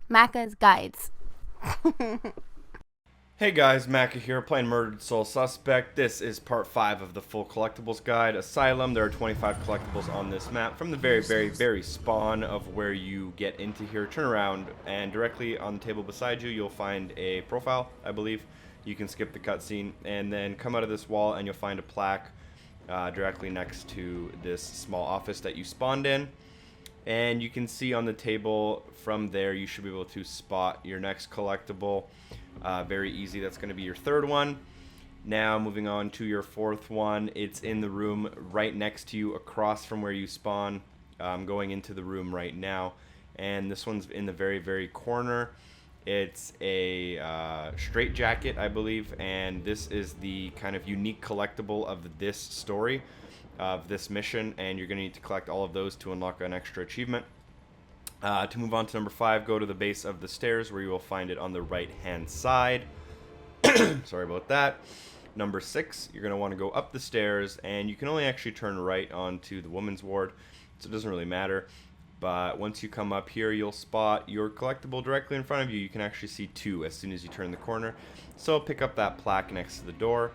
Macca's Guides. Hey guys, Macca here, playing Murdered Soul Suspect. This is part 5 of the full collectibles guide, Asylum. There are 25 collectibles on this map. From the very spawn of where you get into here, turn around, and directly on the table beside you, you'll find a profile, I believe. You can skip the cutscene, and then come out of this wall, and you'll find a plaque directly next to this small office that you spawned in. And you can see on the table from there, you should be able to spot your next collectible. Very easy. That's going to be your third one. Now moving on to your fourth one. It's in the room right next to you, across from where you spawn. I'm going into the room right now, and this one's in the very corner. It's a Straitjacket, I believe, and this is the kind of unique collectible of this story, of this mission, and you're going to need to collect all of those to unlock an extra achievement. To move on to number 5, go to the base of the stairs where you will find it on the right hand side. Sorry about that. Number 6, you're going to want to go up the stairs, and you can only actually turn right onto the woman's ward, so it doesn't really matter. But once you come up here, you'll spot your collectible directly in front of you. You can actually see 2 as soon as you turn the corner. So pick up that plaque next to the door,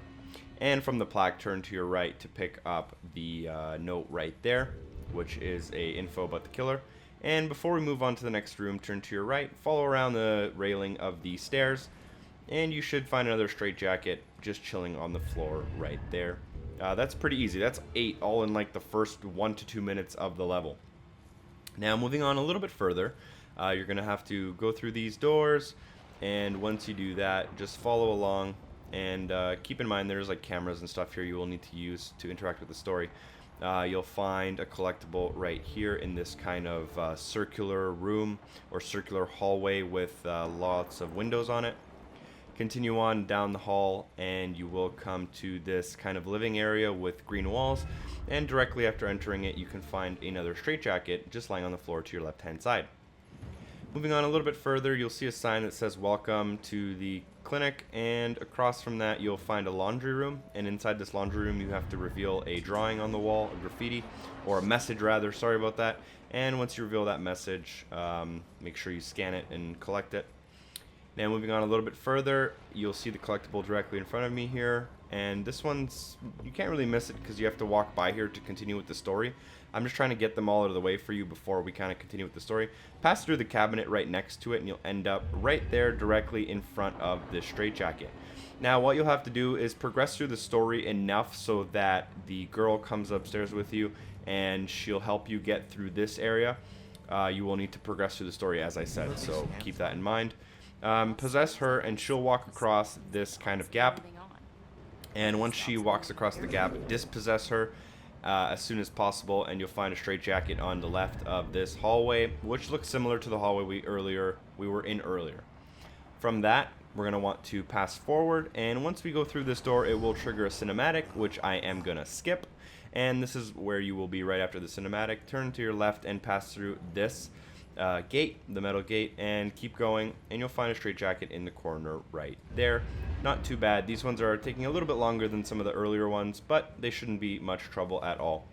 and from the plaque turn to your right to pick up the note right there, which is a info about the killer. And before we move on to the next room, turn to your right, follow around the railing of the stairs, and you should find another Straitjacket just chilling on the floor right there. That's pretty easy. That's 8 all in like the first 1 to 2 minutes of the level. Now moving on a little bit further, you're going to have to go through these doors, and once you do that, just follow along, and keep in mind there's like cameras and stuff here you will need to use to interact with the story. You'll find a collectible right here in this kind of circular room or circular hallway with lots of windows on it. Continue on down the hall, and you will come to this kind of living area with green walls, and directly after entering it you can find another Straitjacket just lying on the floor to your left hand side. Moving on a little bit further, you'll see a sign that says welcome to the clinic, and across from that you'll find a laundry room, and inside this laundry room you have to reveal a drawing on the wall, a graffiti, or a message rather, sorry about that. And once you reveal that message, make sure you scan it and collect it. Now moving on a little bit further, you'll see the collectible directly in front of me here, and this one's, you can't really miss it because you have to walk by here to continue with the story. I'm just trying to get them all out of the way for you before we kind of continue with the story. Pass through the cabinet right next to it, and you'll end up right there directly in front of the Straitjacket. Now what you'll have to do is progress through the story enough so that the girl comes upstairs with you and she'll help you get through this area. You will need to progress through the story, as I said, so keep that in mind. Possess her, and she'll walk across this kind of gap, and once she walks across the gap, dispossess her as soon as possible, and you'll find a Straitjacket on the left of this hallway, which looks similar to the hallway we were in earlier. From that, we're going to want to pass forward, and once we go through this door, it will trigger a cinematic, which I am going to skip, and this is where you will be right after the cinematic. Turn to your left and pass through this gate, the metal gate, and keep going, and you'll find a Straitjacket in the corner right there. Not too bad. These ones are taking a little bit longer than some of the earlier ones, but they shouldn't be much trouble at all.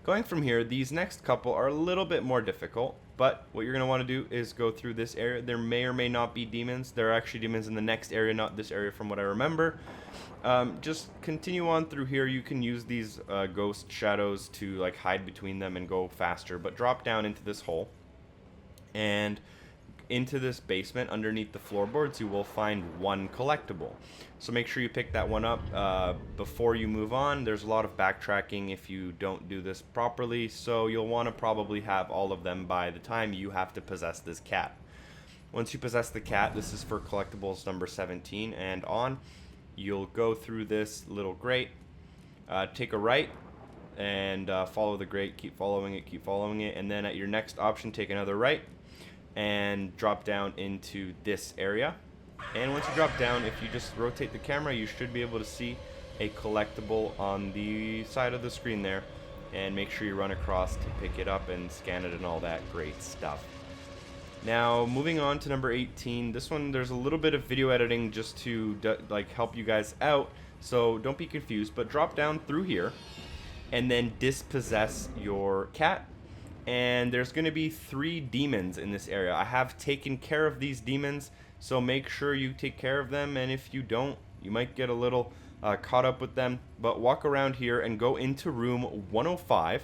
Going from here, these next couple are a little bit more difficult, but what you're going to want to do is go through this area. There may or may not be demons. There are actually demons in the next area, not this area from what I remember. Just continue on through here. You can use these ghost shadows to like hide between them and go faster, but drop down into this hole. And into this basement underneath the floorboards you will find one collectible, so make sure you pick that one up before you move on. There's a lot of backtracking if you don't do this properly, so you'll want to probably have all of them by the time you have to possess this cat. Once you possess the cat, this is for collectibles number 17 and on, you'll go through this little grate, take a right, and follow the grate, keep following it, and then at your next option take another right and drop down into this area. And once you drop down, if you just rotate the camera, you should be able to see a collectible on the side of the screen there, and make sure you run across to pick it up and scan it and all that great stuff. Now moving on to number 18, this one there's a little bit of video editing just to like help you guys out, so don't be confused, but drop down through here and then dispossess your cat and there's going to be 3 demons in this area. I have taken care of these demons, so make sure you take care of them, and if you don't, you might get a little caught up with them. But walk around here and go into room 105.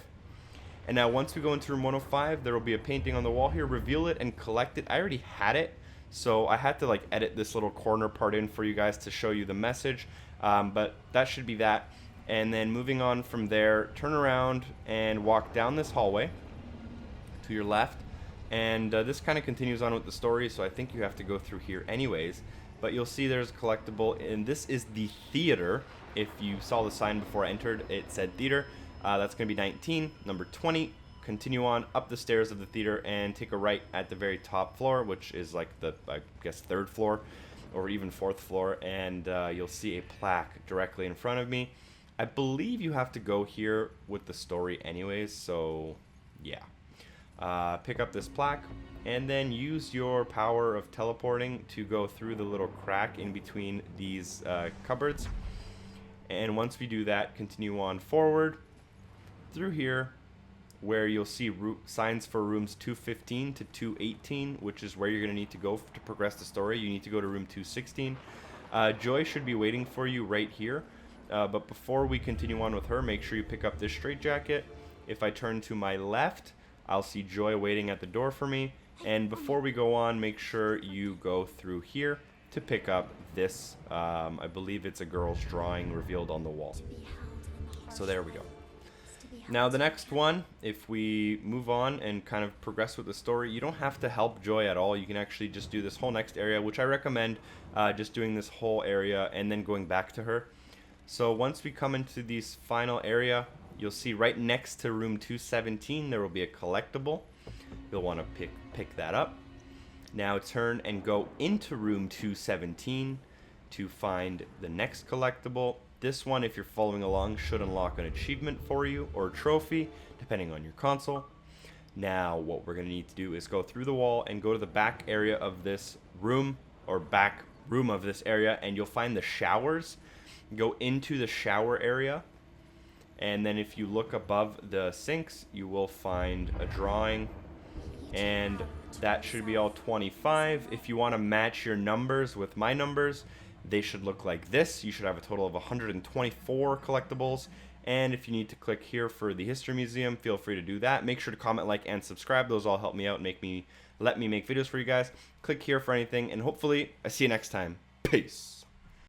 And now once we go into room 105, there will be a painting on the wall here. Reveal it and collect it. I already had it, so I had to like edit this little corner part in for you guys to show you the message. But that should be that. And then moving on from there, turn around and walk down this hallway to your left. And this kind of continues on with the story, so I think you have to go through here anyways. But you'll see there's a collectible, and this is the theater. If you saw the sign before I entered, it said theater. That's going to be 19, number 20. Continue on up the stairs of the theater and take a right at the very top floor, which is like the, I guess, 3rd floor or even 4th floor. And you'll see a plaque directly in front of me. I believe you have to go here with the story anyways, so yeah. Pick up this plaque and then use your power of teleporting to go through the little crack in between these cupboards. And once we do that, continue on forward through here, where you'll see signs for rooms 215 to 218, which is where you're going to need to go to progress the story. You need to go to room 216. Joy should be waiting for you right here. But before we continue on with her, make sure you pick up this Straitjacket. If I turn to my left, I'll see Joy waiting at the door for me. And before we go on, make sure you go through here to pick up this. I believe it's a girl's drawing revealed on the wall. So there we go. Now the next one, if we move on and kind of progress with the story, you don't have to help Joy at all. You can actually just do this whole next area, which I recommend just doing this whole area and then going back to her. So once we come into this final area, you'll see right next to room 217 there will be a collectible. You'll want to pick that up. Now turn and go into room 217 to find the next collectible. This one, if you're following along, should unlock an achievement for you or a trophy, depending on your console. Now, what we're going to need to do is go through the wall and go to the back area of this room, or back room of this area, and you'll find the showers. Go into the shower area, and then if you look above the sinks, you will find a drawing, and that should be all 25. If you want to match your numbers with my numbers, they should look like this. You should have a total of 124 collectibles. And if you need to click here for the History Museum, feel free to do that. Make sure to comment, like, and subscribe. Those all help me out and let me make videos for you guys. Click here for anything, and hopefully I see you next time. Peace.